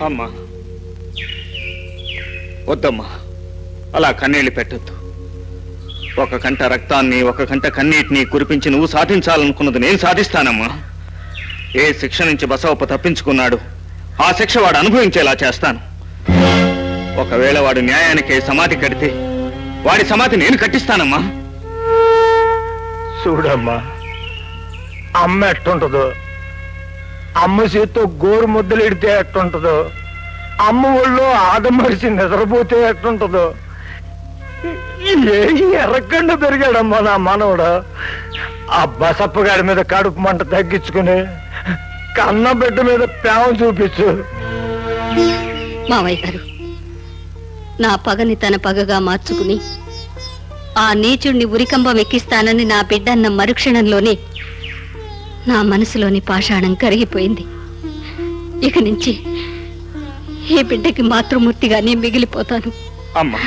అమ్మా వద్దమ్మా, అలా కన్నీళ్లు పెట్టద్దు. ఒక కంట రక్తాన్ని, ఒక కంట కన్నీటిని కురిపించి నువ్వు సాధించాలనుకున్నది నేను సాధిస్తానమ్మా. ఏ శిక్ష నుంచి బసవప్ప తప్పించుకున్నాడు ఆ శిక్ష వాడు అనుభవించేలా చేస్తాను. ఒకవేళ వాడు న్యాయానికి సమాధి కడితే వాడి సమాధి నేను కట్టిస్తానమ్మా. చూడమ్మా, అమ్మ ఎట్టుంటదో, అమ్మ చేత్తో గోరు ముద్దలు ఇడితే ఎట్టుంటదో, అమ్మ ఒళ్ళో ఆదమరిచి నిద్రపోతే ఎట్టుంటదో, ఎర్రకండ పెరిగాడమ్మా నా మనవడు. ఆ బసప్పగాడి మీద కడుపు మంట తగ్గించుకుని కన్న బిడ్డ మీద ప్రేమ చూపించు. మావయ్య గారు, నా పగని తన పగగా మార్చుకుని ఆ నీచుణ్ణి ఉరికంబం ఎక్కిస్తానని నా బిడ్డ అన్న మరుక్షణంలోనే నా మనసులోని పాషాణం కరిగిపోయింది. ఇక నుంచి ఈ బిడ్డకి మాతృమూర్తిగానే మిగిలిపోతాను. అమ్మా